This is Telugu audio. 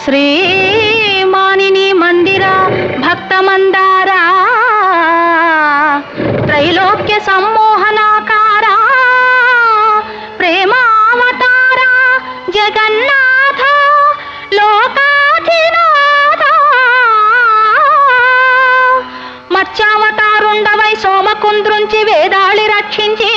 శ్రీమానిని మందిర భక్తమందారా త్రైలోక్య సమ్మోహనాకారా ప్రేమావతార జగన్నాథ లోకాధినాథ మత్స్యావతారుండవై సోమకుంద్రుంచి వేదాళి రక్షించి